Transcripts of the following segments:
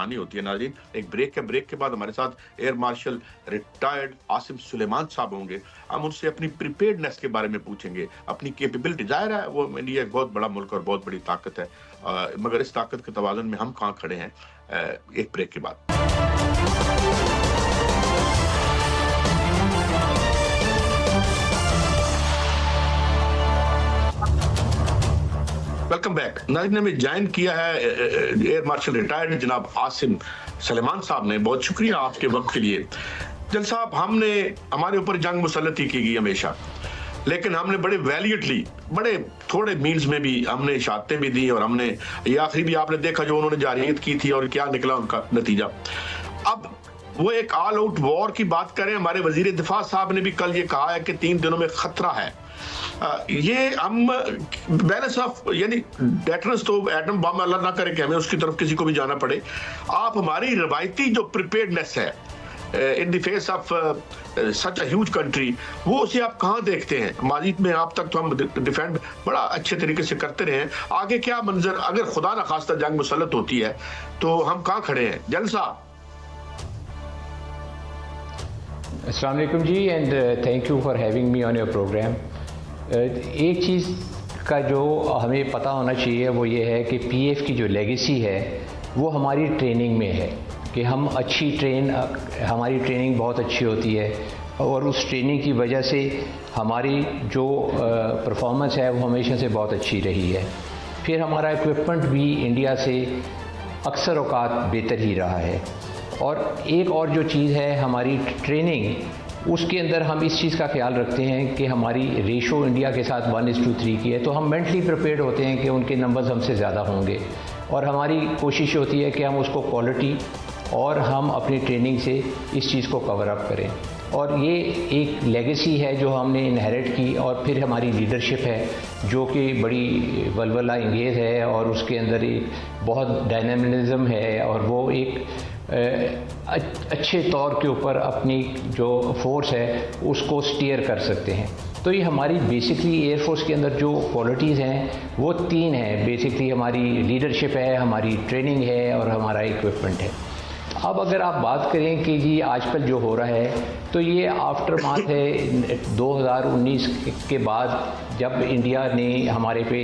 हानि होती है। नाज़रीन, एक ब्रेक है, ब्रेक के बाद हमारे साथ air marshal retired Asim Suleman साहब होंगे। हम उनसे अपनी प्रिपेयर्डनेस के बारे में पूछेंगे, अपनी कैपेबिलिटी। ज़ाहिर है वो इंडिया एक बहुत बड़ा मुल्क और बहुत बड़ी ताकत है, मगर इस ताकत के तवाज़ुन में हम कहाँ खड़े हैं, एक ब्रेक के बाद। Welcome back. नाज़रीन, ने ज्वाइन किया है एयर मार्शल रिटायर्ड जनाब आसिम सुलेमान साहब ने। बहुत शुक्रिया आपके वक्त के लिए। जल साहब, हमारे ऊपर जंग मुसल्लत ही की गई हमेशा, लेकिन हमने बड़े वैलियंटली, बड़े थोड़े मीन्स में भी हमने शहादतें भी दी, और हमने ये आखिरी भी आपने देखा जो उन्होंने जारियत की थी और क्या निकला उनका नतीजा। अब वो एक ऑल आउट वॉर की बात करें, हमारे वजीर दिफा साहब ने भी कल ये कहा है कि 3 दिनों में खतरा है। ये हम बैलेंस ऑफ, यानी डेटरेंस तो एटम बम अल्लाह ना करे कि हमें उसकी तरफ किसी को भी जाना पड़े। आप हमारी रवायती जो प्रिपेयर्डनेस है in the face of such a huge country, वो उसे आप कहाँ देखते हैं? माजी में आप तक तो हम डिफेंड बड़ा अच्छे तरीके से करते रहे हैं, आगे क्या मंजर, अगर खुदा न खास्ता जंग मुसल्लत होती है तो हम कहाँ खड़े हैं? जलसा। अस्सलाम वालेकुम जी, and thank you for having me on your program. एक चीज़ का जो हमें पता होना चाहिए वो ये है कि पीएफ की जो लेगेसी है वो हमारी ट्रेनिंग में है, कि हम हमारी ट्रेनिंग बहुत अच्छी होती है, और उस ट्रेनिंग की वजह से हमारी जो परफॉर्मेंस है वो हमेशा से बहुत अच्छी रही है। फिर हमारा इक्विपमेंट भी इंडिया से अक्सर औकात बेहतर ही रहा है। और एक और जो चीज़ है हमारी ट्रेनिंग, उसके अंदर हम इस चीज़ का ख्याल रखते हैं कि हमारी रेशो इंडिया के साथ 1:3 की है, तो हम मेंटली प्रिपेयर्ड होते हैं कि उनके नंबर्स हमसे ज़्यादा होंगे, और हमारी कोशिश होती है कि हम उसको क्वालिटी और हम अपनी ट्रेनिंग से इस चीज़ को कवर अप करें। और ये एक लेगेसी है जो हमने इनहेरिट की, और फिर हमारी लीडरशिप है जो कि बड़ी वलवला इंगेज है, और उसके अंदर एक बहुत डायनामिज्म है, और वो एक अच्छे तौर के ऊपर अपनी जो फोर्स है उसको स्टीयर कर सकते हैं। तो ये हमारी बेसिकली एयरफोर्स के अंदर जो क्वालिटीज़ हैं वो 3 हैं। बेसिकली हमारी लीडरशिप है, हमारी ट्रेनिंग है, और हमारा इक्विपमेंट है। अब अगर आप बात करें कि जी आजकल जो हो रहा है, तो ये आफ्टर मार्च है 2019 के बाद, जब इंडिया ने हमारे पे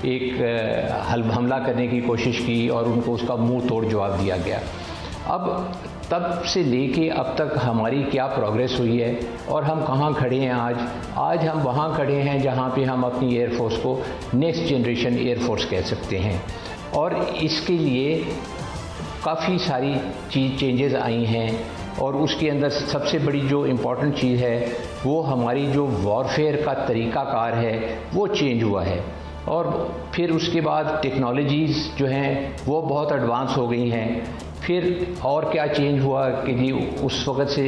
एक हमला करने की कोशिश की और उनको उसका मुंह तोड़ जवाब दिया गया। अब तब से लेके अब तक हमारी क्या प्रोग्रेस हुई है और हम कहाँ खड़े हैं आज हम वहाँ खड़े हैं जहाँ पे हम अपनी एयरफोर्स को नेक्स्ट जनरेशन एयरफोर्स कह सकते हैं। और इसके लिए काफ़ी सारी चेंजेस आई हैं, और उसके अंदर सबसे बड़ी जो इम्पॉर्टेंट चीज़ है वो हमारी जो वॉरफेयर का तरीक़ाकार है वो चेंज हुआ है। और फिर उसके बाद टेक्नोलॉजीज़ जो हैं वो बहुत एडवांस हो गई हैं। फिर और क्या चेंज हुआ कि जी उस वक़्त से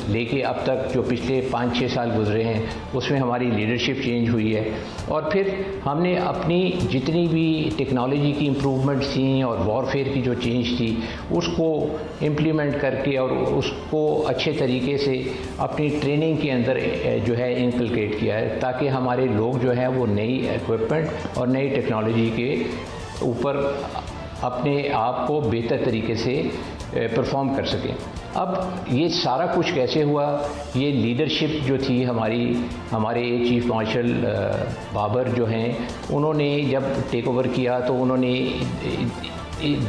लेके अब तक जो पिछले 5-6 साल गुजरे हैं उसमें हमारी लीडरशिप चेंज हुई है, और फिर हमने अपनी जितनी भी टेक्नोलॉजी की इम्प्रूवमेंट्स थी और वॉरफेयर की जो चेंज थी उसको इम्प्लीमेंट करके और उसको अच्छे तरीके से अपनी ट्रेनिंग के अंदर जो है इनकलकेट किया है, ताकि हमारे लोग जो हैं वो नई इक्विपमेंट और नई टेक्नोलॉजी के ऊपर अपने आप को बेहतर तरीके से परफॉर्म कर सकें। अब ये सारा कुछ कैसे हुआ? ये लीडरशिप जो थी हमारे चीफ मार्शल बाबर जो हैं, उन्होंने जब टेक ओवर किया तो उन्होंने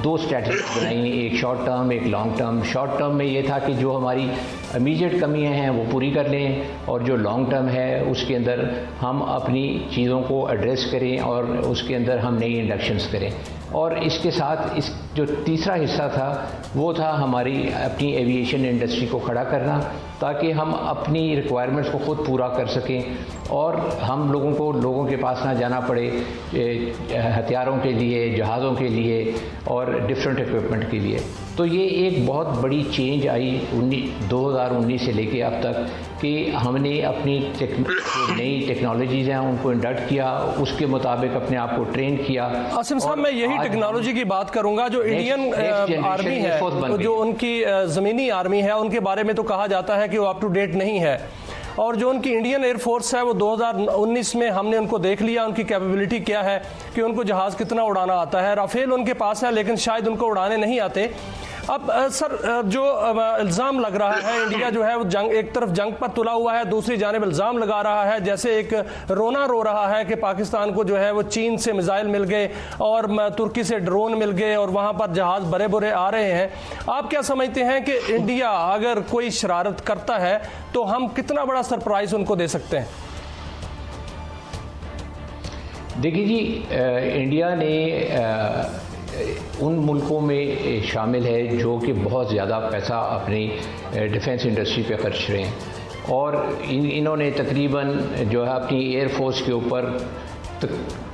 2 स्ट्रैटेजी बनाई, एक शॉर्ट टर्म एक लॉन्ग टर्म। शॉर्ट टर्म में ये था कि जो हमारी इमीडिएट कमियां हैं वो पूरी कर लें, और जो लॉन्ग टर्म है उसके अंदर हम अपनी चीज़ों को एड्रेस करें और उसके अंदर हम नई इंडक्शंस करें। और इसके साथ इस जो तीसरा हिस्सा था वो था हमारी अपनी एविएशन इंडस्ट्री को खड़ा करना, ताकि हम अपनी रिक्वायरमेंट्स को ख़ुद पूरा कर सकें और हम लोगों के पास ना जाना पड़े हथियारों के लिए, जहाज़ों के लिए और डिफरेंट इक्विपमेंट के लिए। तो ये एक बहुत बड़ी चेंज आई 2019 से लेके अब तक, कि हमने अपनी नई टेक्नोलॉजीज़ हैं उनको इंडक्ट किया, उसके मुताबिक अपने आप को ट्रेन किया। आसिम साहब, मैं यही टेक्नोलॉजी की बात करूंगा जो इंडियन आर्मी है, जो उनकी ज़मीनी आर्मी है, उनके बारे में तो कहा जाता है कि वो अप टू डेट नहीं है, और जो उनकी इंडियन एयरफोर्स है वो 2019 में हमने उनको देख लिया, उनकी कैपेबिलिटी क्या है कि उनको जहाज़ कितना उड़ाना आता है। राफेल उनके पास है लेकिन शायद उनको उड़ाने नहीं आते। अब सर जो इल्ज़ाम लग रहा है, इंडिया जो है वो जंग, एक तरफ जंग पर तुला हुआ है, दूसरी जानिब इल्ज़ाम लगा रहा है, जैसे एक रोना रो रहा है कि पाकिस्तान को जो है वो चीन से मिसाइल मिल गए और तुर्की से ड्रोन मिल गए और वहाँ पर जहाज़ बड़े बुरे आ रहे हैं। आप क्या समझते हैं कि इंडिया अगर कोई शरारत करता है तो हम कितना बड़ा सरप्राइज़ उनको दे सकते हैं? देखिए जी, इंडिया ने उन मुल्कों में शामिल है जो कि बहुत ज़्यादा पैसा अपनी डिफेंस इंडस्ट्री पे खर्च रहे हैं और इन्होंने तकरीबन जो है अपनी एयरफोर्स के ऊपर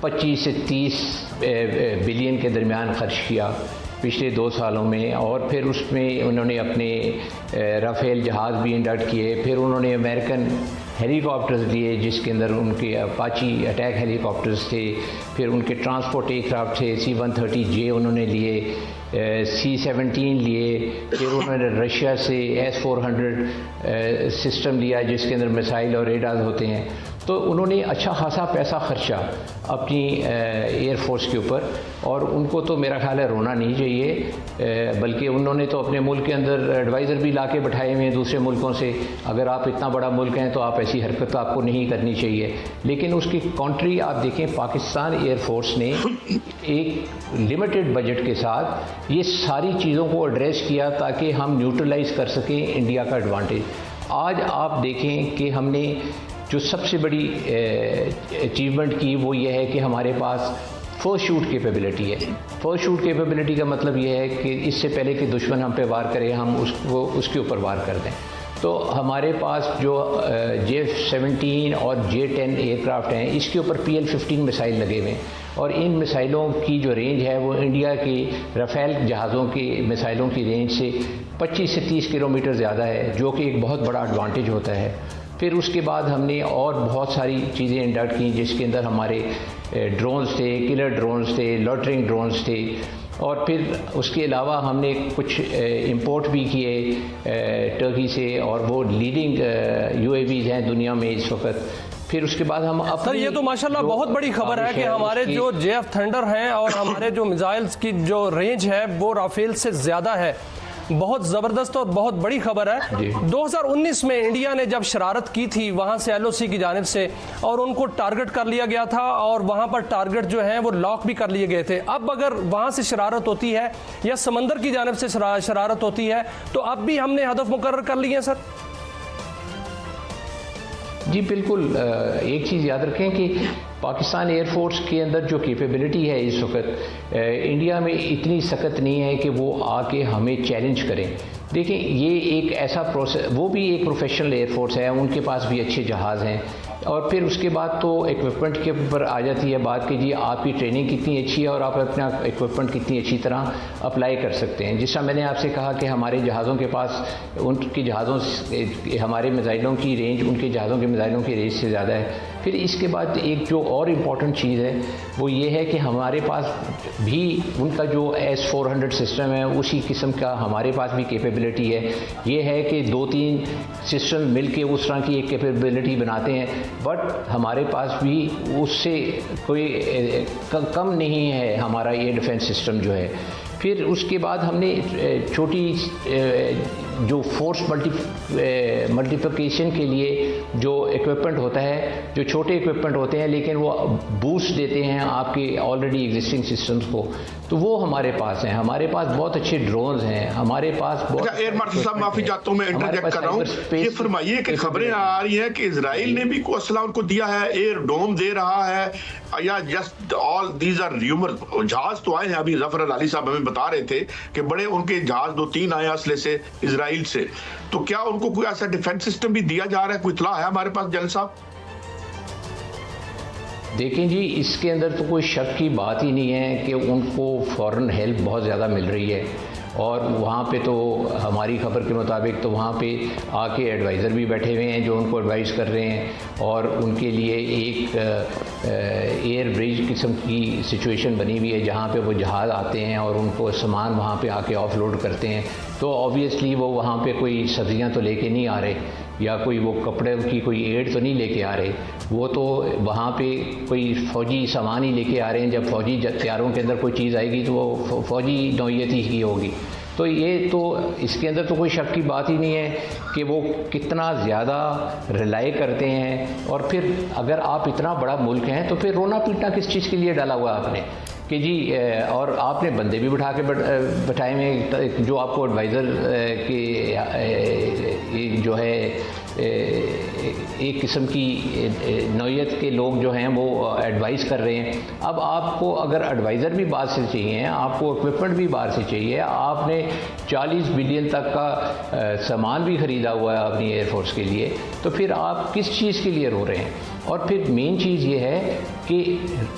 25 से 30 बिलियन के दरमियान खर्च किया पिछले 2 सालों में। और फिर उसमें उन्होंने अपने राफेल जहाज़ भी इंडक्ट किए, फिर उन्होंने अमेरिकन हेलीकॉप्टर्स लिए जिसके अंदर उनके अपाची अटैक हेलीकॉप्टर्स थे, फिर उनके ट्रांसपोर्ट एयरक्राफ्ट थे, C-130J उन्होंने लिए, C-17 लिए, फिर उन्होंने रशिया से S-400 सिस्टम लिया जिसके अंदर मिसाइल और रेडार होते हैं। तो उन्होंने अच्छा खासा पैसा खर्चा अपनी एयरफोर्स के ऊपर और उनको तो मेरा ख्याल है रोना नहीं चाहिए, बल्कि उन्होंने तो अपने मुल्क के अंदर एडवाइज़र भी ला के बैठाए हुए हैं दूसरे मुल्कों से। अगर आप इतना बड़ा मुल्क हैं तो आप ऐसी हरकत आपको नहीं करनी चाहिए। लेकिन उसकी कॉन्ट्री आप देखें, पाकिस्तान एयरफोर्स ने एक लिमिटेड बजट के साथ ये सारी चीज़ों को एड्रेस किया ताकि हम न्यूट्रलाइज कर सकें इंडिया का एडवांटेज। आज आप देखें कि हमने जो सबसे बड़ी अचीवमेंट की वो ये है कि हमारे पास फर्स्ट शूट कैपेबिलिटी है। फर्स्ट शूट कैपेबिलिटी का मतलब ये है कि इससे पहले कि दुश्मन हम पे वार करे हम उसको उसके ऊपर वार कर दें। तो हमारे पास जो J-17 और J-10 एयरक्राफ्ट हैं, इसके ऊपर PL-15 मिसाइल लगे हुए हैं और इन मिसाइलों की जो रेंज है वो इंडिया के राफेल जहाज़ों की मिसाइलों की रेंज से 25 से 30 किलोमीटर ज़्यादा है, जो कि एक बहुत बड़ा एडवांटेज होता है। फिर उसके बाद हमने और बहुत सारी चीज़ें इंडक्ट की जिसके अंदर हमारे ड्रोन्स थे, किलर ड्रोन्स थे, लॉटरिंग ड्रोन्स थे और फिर उसके अलावा हमने कुछ इंपोर्ट भी किए टर्की से और वो लीडिंग UAVs हैं दुनिया में इस वक्त। फिर उसके बाद हम सर ये तो माशाल्लाह बहुत बड़ी खबर है कि हमारे जो JF थंडर हैं और हमारे जो मिसाइल्स की जो रेंज है वो राफेल से ज़्यादा है। बहुत ज़बरदस्त और बहुत बड़ी खबर है। 2019 में इंडिया ने जब शरारत की थी वहाँ से LOC की जानिब से और उनको टारगेट कर लिया गया था और वहाँ पर टारगेट जो है वो लॉक भी कर लिए गए थे। अब अगर वहाँ से शरारत होती है या समंदर की जानिब से शरारत होती है तो अब भी हमने हदफ मुकर्रर कर लिए हैं सर? जी बिल्कुल। एक चीज़ याद रखें कि पाकिस्तान एयरफोर्स के अंदर जो कैपेबिलिटी है इस वक्त इंडिया में इतनी सख्त नहीं है कि वो आके हमें चैलेंज करें। देखें ये एक ऐसा प्रोसेस, वो भी एक प्रोफेशनल एयरफोर्स है, उनके पास भी अच्छे जहाज़ हैं और फिर उसके बाद तो इक्विपमेंट के ऊपर आ जाती है बात कि जी आपकी ट्रेनिंग कितनी अच्छी है और आप अपना इक्विपमेंट कितनी अच्छी तरह अप्लाई कर सकते हैं। जिस तरह मैंने आपसे कहा कि हमारे जहाज़ों के पास उनके जहाज़ों हमारे मिसाइलों की रेंज उनके जहाज़ों के मिसाइलों की रेंज से ज़्यादा है। फिर इसके बाद एक जो और इम्पॉर्टेंट चीज़ है वो ये है कि हमारे पास भी उनका जो S-400 सिस्टम है उसी किस्म का हमारे पास भी कैपेबिलिटी है। ये है कि 2-3 सिस्टम मिलके उस तरह की एक कैपेबिलिटी बनाते हैं, बट हमारे पास भी उससे कोई कम नहीं है हमारा ये डिफेंस सिस्टम जो है। फिर उसके बाद हमने छोटी जो फोर्स मल्टीप्लिकेशन के लिए जो इक्विपमेंट होता है, जो छोटे इक्विपमेंट होते हैं लेकिन वो बूस्ट देते हैं आपके ऑलरेडी एग्जिस्टिंग सिस्टम्स को, तो वो हमारे पास हैं। हमारे पास बहुत अच्छे ड्रोन्स हैं, हमारे पास बहुत एयर मार्शल साहब माफी चाहता हूं मैं इंटरजेक्ट कर रहा हूं। ये फरमाइए कि खबरें आ रही हैं कि इजराइल ने भी कोई असला उनको दिया है, एयर डोम दे रहा है या just all these are rumour? जहाज तो आए हैं, अभी जफर अली साहब हमें बता रहे थे कि बड़े उनके जहाज 2-3 आए असले से इजराइल से, तो क्या उनको कोई ऐसा डिफेंस सिस्टम भी दिया जा रहा है? कोई इत्तला है हमारे पास जनरल साहब? देखें जी, इसके अंदर तो कोई शक की बात ही नहीं है कि उनको फॉरेन हेल्प बहुत ज़्यादा मिल रही है और वहाँ पे तो हमारी खबर के मुताबिक तो वहाँ पे आके एडवाइज़र भी बैठे हुए हैं जो उनको एडवाइस कर रहे हैं और उनके लिए एक एयर ब्रिज किस्म की सिचुएशन बनी हुई है जहाँ पे वो जहाज़ आते हैं और उनको सामान वहाँ पे आके ऑफलोड करते हैं। तो ऑब्वियसली वो वहाँ पे कोई सब्जियाँ तो लेके नहीं आ रहे या कोई वो कपड़े की कोई एड तो नहीं लेके आ रहे, वो तो वहाँ पे कोई फ़ौजी सामान ही लेके आ रहे हैं। जब फ़ौजी तैयारों के अंदर कोई चीज़ आएगी तो वो फ़ौजी नौइयत ही की होगी। तो ये तो इसके अंदर तो कोई शक की बात ही नहीं है कि वो कितना ज़्यादा रिलाई करते हैं। और फिर अगर आप इतना बड़ा मुल्क हैं तो फिर रोना पीटना किस चीज़ के लिए डाला हुआ आपने कि जी, और आपने बंदे भी बिठा के बैठाए हैं जो आपको एडवाइज़र की जो है एक किस्म की नौयत के लोग जो हैं वो एडवाइस कर रहे हैं। अब आपको अगर एडवाइज़र भी बाहर से चाहिए, आपको इक्विपमेंट भी बाहर से चाहिए, आपने 40 बिलियन तक का सामान भी ख़रीदा हुआ है अपनी एयरफोर्स के लिए, तो फिर आप किस चीज़ के लिए रो रहे हैं? और फिर मेन चीज़ ये है कि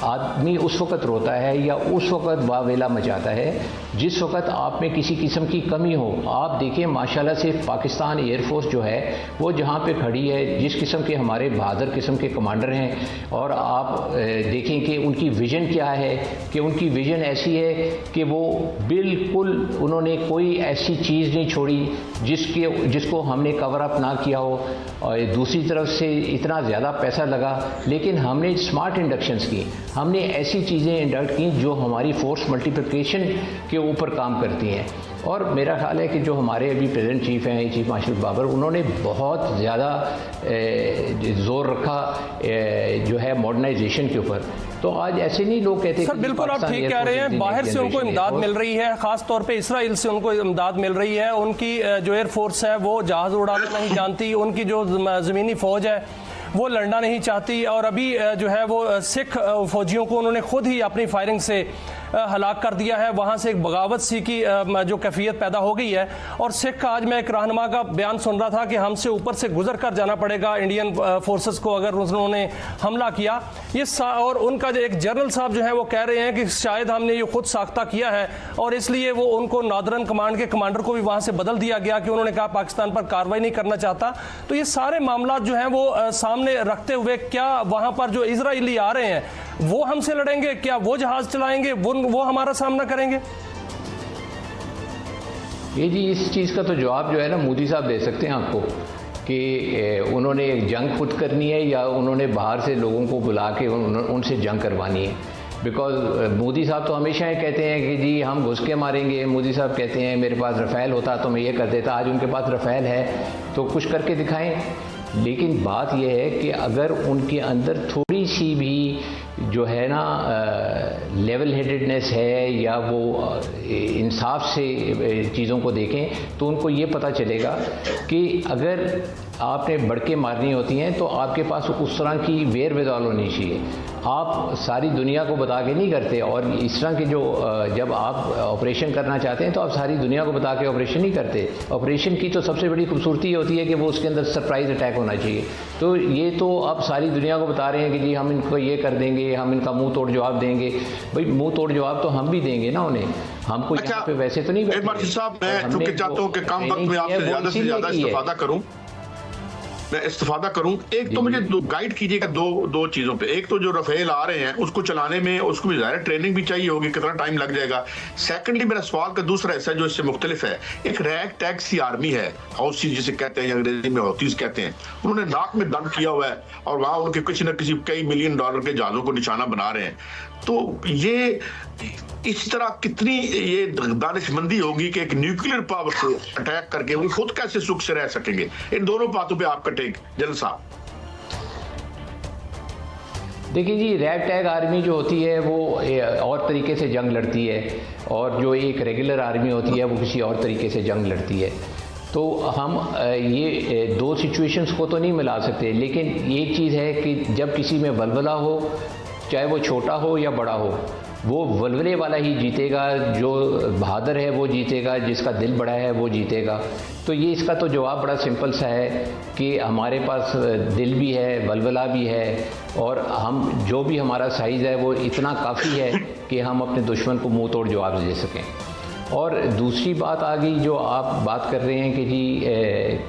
आदमी उस वक़्त रोता है या उस वक़्त वावेला मचाता है जिस वक़्त आप में किसी किस्म की कमी हो। आप देखिए माशाल्लाह से पाकिस्तान एयरफोर्स जो है वो जहाँ पे खड़ी है, जिस किस्म के हमारे बहादुर किस्म के कमांडर हैं, और आप देखें कि उनकी विज़न क्या है, कि उनकी विज़न ऐसी है कि वो बिल्कुल उन्होंने कोई ऐसी चीज़ नहीं छोड़ी जिसको हमने कवर अप ना किया हो। और दूसरी तरफ से इतना ज़्यादा पैसा लगा, लेकिन हमने स्मार्ट इंडक्शंस की, हमने ऐसी चीज़ें इंडक्ट की जो हमारी फोर्स मल्टीप्लिकेशन के ऊपर काम करती हैं। और मेरा ख्याल है कि जो हमारे अभी प्रेजेंट चीफ हैं, चीफ मार्शल बाबर, उन्होंने बहुत ज़्यादा जोर रखा जो है मॉडर्नाइजेशन के ऊपर। तो आज ऐसे नहीं लोग कहते सर, बिल्कुल आप ठीक कह रहे हैं, बाहर से उनको इमदाद मिल रही है, खास तौर पे इसराइल से उनको इमदाद मिल रही है। उनकी जो एयरफोर्स है वो जहाज़ उड़ाना नहीं जानती, उनकी जो ज़मीनी फ़ौज है वो लड़ना नहीं चाहती, और अभी जो है वो सिख फौजियों को उन्होंने खुद ही अपनी फायरिंग से हलाक कर दिया है। वहाँ से एक बगावत सी की जो कैफियत पैदा हो गई है। और सिख का आज मैं एक रहनुमा का बयान सुन रहा था कि हमसे ऊपर से गुजर कर जाना पड़ेगा इंडियन फोर्सेस को अगर उन्होंने हमला किया। ये और उनका जो एक जनरल साहब जो है वो कह रहे हैं कि शायद हमने ये खुद साख्ता किया है, और इसलिए वो उनको नादरन कमांड के कमांडर को भी वहाँ से बदल दिया गया कि उन्होंने कहा पाकिस्तान पर कार्रवाई नहीं करना चाहता। तो ये सारे मामला जो हैं वो सामने रखते हुए क्या वहाँ पर जो इजराइली आ रहे हैं वो हमसे लड़ेंगे? क्या वो जहाज चलाएंगे? वो हमारा सामना करेंगे? ये जी इस चीज़ का तो जवाब जो है ना मोदी साहब दे सकते हैं आपको कि उन्होंने एक जंग खुद करनी है या उन्होंने बाहर से लोगों को बुला के उनसे जंग करवानी है। बिकॉज मोदी साहब तो हमेशा ही कहते हैं कि जी हम घुस के मारेंगे। मोदी साहब कहते हैं मेरे पास रफ़ेल होता तो मैं ये कर देता। आज उनके पास रफ़ेल है तो कुछ करके दिखाएं। लेकिन बात यह है कि अगर उनके अंदर थोड़ी सी भी जो है ना लेवल हेडेडनेस है या वो इंसाफ से चीज़ों को देखें तो उनको ये पता चलेगा कि अगर आपने बढ़के मारनी होती हैं तो आपके पास उस तरह की वेयर विदाल होनी चाहिए। आप सारी दुनिया को बता के नहीं करते, और इस तरह के जो जब आप ऑपरेशन करना चाहते हैं तो आप सारी दुनिया को बता के ऑपरेशन नहीं करते। ऑपरेशन की तो सबसे बड़ी खूबसूरती होती है कि वो उसके अंदर सरप्राइज़ अटैक होना चाहिए। तो ये तो आप सारी दुनिया को बता रहे हैं कि जी हम इनको ये कर देंगे, हम इनका मुंह तोड़ जवाब देंगे। भाई मुंह तोड़ जवाब तो हम भी देंगे ना उन्हें, हमको यहाँ पे वैसे तो नहीं। साहब मैं चूंकि चाहता हूँ कि कम वक्त में आपसे ज़्यादा से ज़्यादा इस्तेफादा करूँ, मैं इस्तेफादा करूं। एक तो मुझे गाइड कीजिएगा दो चीजों पे। एक तो जो रफेल आ रहे हैं उसको चलाने में उसको भी ज़ाहिर ट्रेनिंग भी चाहिए होगी, कितना टाइम लग जाएगा। सेकंडली मेरा सवाल का दूसरा हिस्सा जो इससे मुख्तलिफ है, एक रैग टैग सी आर्मी है, हाउसी जिसे कहते हैं, अंग्रेजी में हौतीस कहते हैं। उन्होंने नाक में दम किया हुआ है और वहां उनके किसी न किसी कई मिलियन डॉलर के जहाजों को निशाना बना रहे हैं। तो ये इस तरह कितनी ये दानिशमंदी होगी कि एक न्यूक्लियर पावर को अटैक करके वो खुद कैसे सुख से रह सकेंगे? इन दोनों बातों पे आपका टेक जनरल साहब। देखिए जी, रैग टैग आर्मी जो होती है वो और तरीके से जंग लड़ती है, और जो एक रेगुलर आर्मी होती है वो किसी और तरीके से जंग लड़ती है। तो हम ये दो सिचुएशंस को तो नहीं मिला सकते। लेकिन एक चीज़ है कि जब किसी में वलवला हो, चाहे वो छोटा हो या बड़ा हो, वो वलवले वाला ही जीतेगा। जो बहादुर है वो जीतेगा, जिसका दिल बड़ा है वो जीतेगा। तो ये इसका तो जवाब बड़ा सिंपल सा है कि हमारे पास दिल भी है, वलवला भी है, और हम जो भी हमारा साइज़ है वो इतना काफ़ी है कि हम अपने दुश्मन को मुंह तोड़ जवाब दे सकें। और दूसरी बात आ गई जो आप बात कर रहे हैं कि जी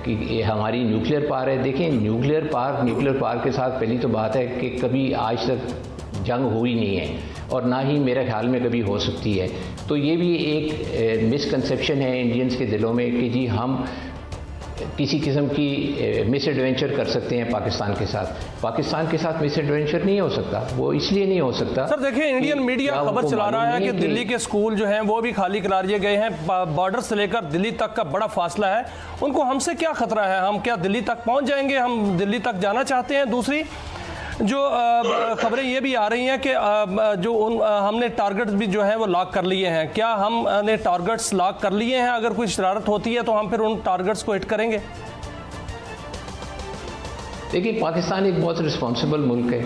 कि हमारी न्यूक्लियर पावर है। देखें, न्यूक्लियर पावर के साथ पहली तो बात है कि कभी आज तक जंग हुई नहीं है, और ना ही मेरे ख्याल में कभी हो सकती है। तो ये भी एक मिसकंसेप्शन है इंडियंस के दिलों में कि जी हम किसी किस्म की मिस एडवेंचर कर सकते हैं पाकिस्तान के साथ। पाकिस्तान के साथ मिस एडवेंचर नहीं हो सकता, वो इसलिए नहीं हो सकता। सर देखिए, इंडियन मीडिया खबर चला रहा है कि दिल्ली के स्कूल जो हैं वो भी खाली करा दिए गए हैं। बॉर्डर से लेकर दिल्ली तक का बड़ा फासला है, उनको हमसे क्या खतरा है? हम क्या दिल्ली तक पहुंच जाएंगे? हम दिल्ली तक जाना चाहते हैं। दूसरी जो खबरें ये भी आ रही हैं कि हमने टारगेट्स भी जो है वो लॉक कर लिए हैं। क्या हमने टारगेट्स लॉक कर लिए हैं? अगर कोई शरारत होती है तो हम फिर उन टारगेट्स को हिट करेंगे? देखिए, पाकिस्तान एक बहुत रिस्पॉन्सिबल मुल्क है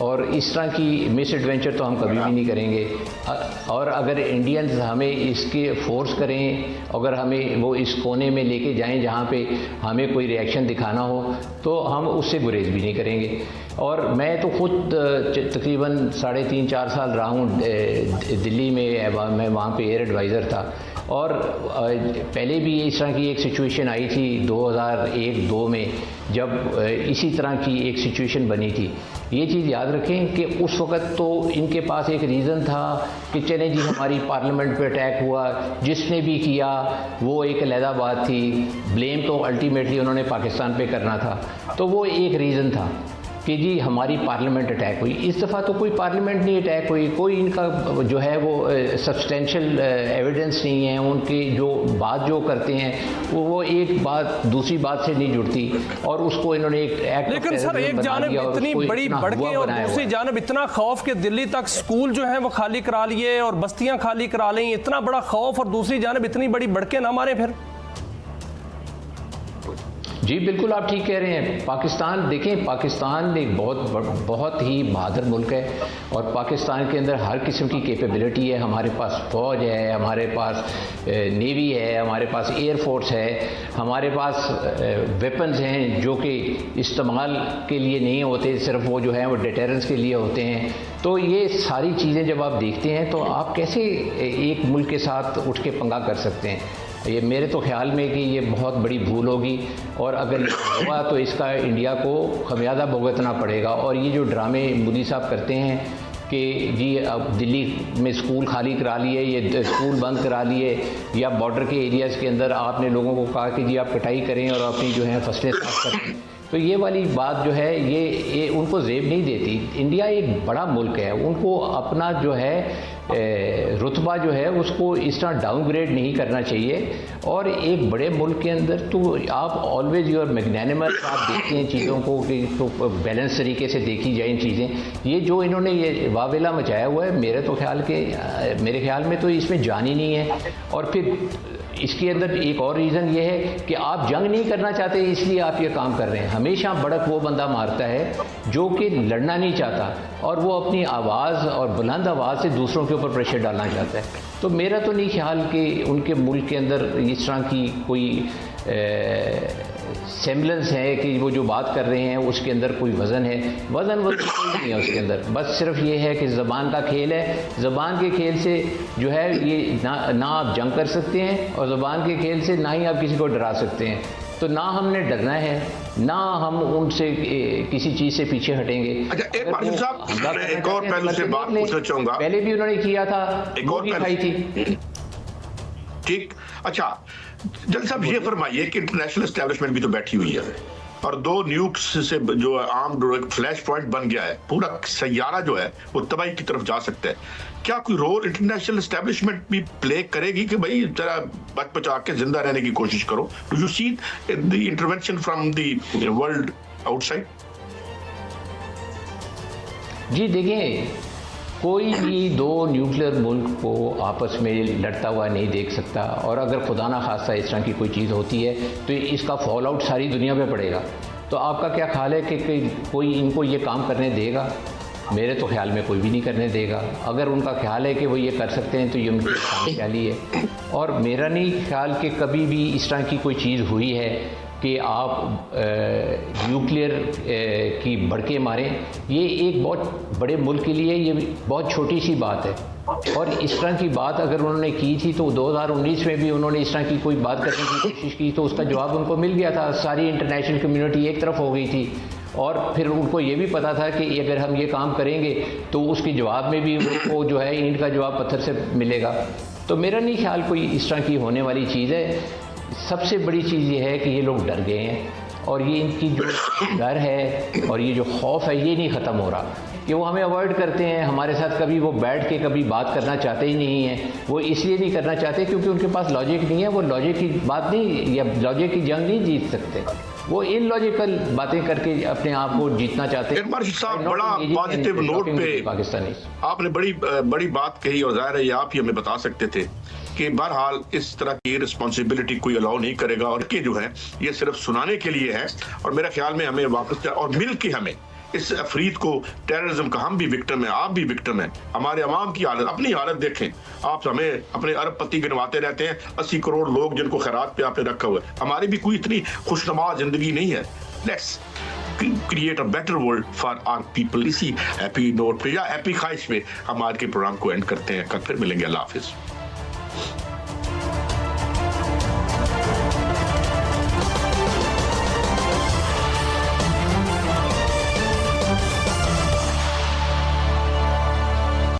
और इस तरह की मिस एडवेंचर तो हम कभी भी नहीं करेंगे। और अगर इंडियंस हमें इसके फोर्स करें, अगर हमें वो इस कोने में लेके जाएं जहाँ पे हमें कोई रिएक्शन दिखाना हो, तो हम उससे गुरेज भी नहीं करेंगे। और मैं तो खुद तकरीबन 3.5-4 साल रहा हूँ दिल्ली में, मैं वहाँ पे एयर एडवाइज़र था। और पहले भी इस तरह की एक सिचुएशन आई थी 2001-2 में, जब इसी तरह की एक सिचुएशन बनी थी। ये चीज़ याद रखें कि उस वक़्त तो इनके पास एक रीज़न था कि चले जी हमारी पार्लियामेंट पे अटैक हुआ, जिसने भी किया वो एक अलहदा बात थी, ब्लेम तो अल्टीमेटली उन्होंने पाकिस्तान पे करना था। तो वो एक रीज़न था कि जी हमारी पार्लियामेंट अटैक हुई। इस दफ़ा तो कोई पार्लियामेंट नहीं अटैक हुई, कोई इनका जो है वो सब्सटेंशियल एविडेंस नहीं है। उनकी जो बात जो करते हैं वो एक बात दूसरी बात से नहीं जुड़ती और उसको इन्होंने एक एक्ट। लेकिन सर, एक जानब इतनी बड़ी भड़के और दूसरी जानब इतना खौफ कि दिल्ली तक स्कूल जो है वो खाली करा लिए और बस्तियां खाली करा ली, इतना बड़ा खौफ और दूसरी जानब इतनी बड़ी भड़के ना मारे फिर? जी बिल्कुल, आप ठीक कह रहे हैं। पाकिस्तान देखें, पाकिस्तान एक बहुत ही बहादुर मुल्क है और पाकिस्तान के अंदर हर किस्म की कैपेबिलिटी है। हमारे पास फ़ौज है, हमारे पास नेवी है, हमारे पास एयर फोर्स है, हमारे पास वेपन्स हैं जो कि इस्तेमाल के लिए नहीं होते, सिर्फ वो जो है वो डिटेरेंस के लिए होते हैं। तो ये सारी चीज़ें जब आप देखते हैं तो आप कैसे एक मुल्क के साथ उठ के पंगा कर सकते हैं? ये मेरे तो ख्याल में कि ये बहुत बड़ी भूल होगी और अगर हुआ तो इसका इंडिया को खमियाजा भुगतना पड़ेगा। और ये जो ड्रामे मोदी साहब करते हैं कि जी अब दिल्ली में स्कूल खाली करा लिए, ये स्कूल बंद करा लिए, या बॉर्डर के एरियाज़ के अंदर आपने लोगों को कहा कि जी आप कटाई करें और अपनी जो है फसलें साफ करें, तो ये वाली बात जो है ये उनको जेब नहीं देती। इंडिया एक बड़ा मुल्क है, उनको अपना जो है रुतबा जो है उसको इस तरह डाउनग्रेड नहीं करना चाहिए। और एक बड़े मुल्क के अंदर तो आप ऑलवेज यूर मैग्नेनिमस, आप देखते हैं चीज़ों को कि तो बैलेंस तरीके से देखी जाए चीज़ें। ये जो इन्होंने ये वावेला मचाया हुआ है, मेरे ख्याल में तो इसमें जान ही नहीं है। और फिर इसके अंदर एक और रीज़न ये है कि आप जंग नहीं करना चाहते, इसलिए आप ये काम कर रहे हैं। हमेशा बड़क वो बंदा मारता है जो कि लड़ना नहीं चाहता और वो अपनी आवाज़ और बुलंद आवाज़ से दूसरों के ऊपर प्रेशर डालना चाहता है। तो मेरा तो नहीं ख्याल कि उनके मुल्क के अंदर इस तरह की कोई सेम्बलेंस है कि वो जो बात कर रहे हैं उसके अंदर कोई वज़न है। वज़न कोई नहीं है उसके अंदर, बस सिर्फ ये है कि ज़बान का खेल है। ज़बान के खेल से जो है ये ना आप जंग कर सकते हैं और ज़बान के खेल से ना ही आप किसी को डरा सकते हैं। तो ना हमने डरना है, ना हम उनसे किसी चीज़ से पीछे हटेंगे। अच्छा, एक और पहलू से बात पूछना चाहूँगा। पहले भी उन्होंने किया था, एक और खाई थी। ठीक, अच्छा जल साहब ये फरमाइए कि इंटरनेशनल एस्टेब्लिशमेंट भी तो बैठी हुई है और 2 न्यूक्स से जो आर्म्ड फ्लैश पॉइंट बन गया है, पूरा सैयारा जो है वो तबाही की तरफ जा सकता है। क्या कोई रोल इंटरनेशनल एस्टेब्लिशमेंट भी प्ले करेगी कि भाई जरा बच बचा के जिंदा रहने की कोशिश करो? Do you see the intervention from the world outside? जी देखिए, कोई भी 2 न्यूक्लियर मुल्क को आपस में लड़ता हुआ नहीं देख सकता और अगर खुदा ना खास्ता इस तरह की कोई चीज़ होती है तो इसका फॉल आउट सारी दुनिया पे पड़ेगा। तो आपका क्या ख्याल है कि कोई इनको ये काम करने देगा? मेरे तो ख्याल में कोई भी नहीं करने देगा। अगर उनका ख्याल है कि वो ये कर सकते हैं तो ये उनकी ख्याली है। और मेरा नहीं ख्याल कि कभी भी इस तरह की कोई चीज़ हुई है कि आप न्यूक्लियर की भड़के मारें। ये एक बहुत बड़े मुल्क के लिए ये बहुत छोटी सी बात है। और इस तरह की बात अगर उन्होंने की थी तो 2019 में भी उन्होंने इस तरह की कोई बात करने की कोशिश की तो उसका जवाब उनको मिल गया था। सारी इंटरनेशनल कम्युनिटी एक तरफ हो गई थी और फिर उनको ये भी पता था कि अगर हम ये काम करेंगे तो उसके जवाब में भी उनको जो है ईंट का जवाब पत्थर से मिलेगा। तो मेरा नहीं ख्याल कोई इस तरह की होने वाली चीज़ है। सबसे बड़ी चीज़ ये है कि ये लोग डर गए हैं और ये इनकी जो डर है और ये जो खौफ है ये नहीं ख़त्म हो रहा कि वो हमें अवॉइड करते हैं, हमारे साथ कभी वो बैठ के कभी बात करना चाहते ही नहीं हैं। वो इसलिए नहीं करना चाहते क्योंकि उनके पास लॉजिक नहीं है, वो लॉजिक की बात नहीं या लॉजिक की जंग नहीं जीत सकते, वो इलॉजिकल बातें करके अपने आप को जीतना चाहते हैं। मार्शल साहब, बड़ा पॉजिटिव नोट पे पाकिस्तानी आपने बड़ी बात कही और जाहिर है आप ही हमें बता सकते थे कि बहरहाल इस तरह की रिस्पॉन्सिबिलिटी कोई अलाउ नहीं करेगा और कि जो है ये सिर्फ सुनाने के लिए है। और मेरे ख्याल में हमें वापस और मिल के हमें इस अफरीद को, टेररिज्म का हम भी विक्टिम है, आप भी विक्टिम है, हमारे अवाम की हालत, अपनी हालत देखें। आप हमें अपने अरबपति गिनवाते रहते हैं, 80 करोड़ लोग जिनको खैरात पे आपने रखा हुआ है, हमारी भी कोई इतनी खुशनुमा जिंदगी नहीं है। Let's create a better world for our people. इसी हैप्पी नोट पे या हैप्पी ख्वाहिश पे हम आज के प्रोग्राम को एंड करते हैं। कल फिर मिलेंगे। अल्लाह हाफिज।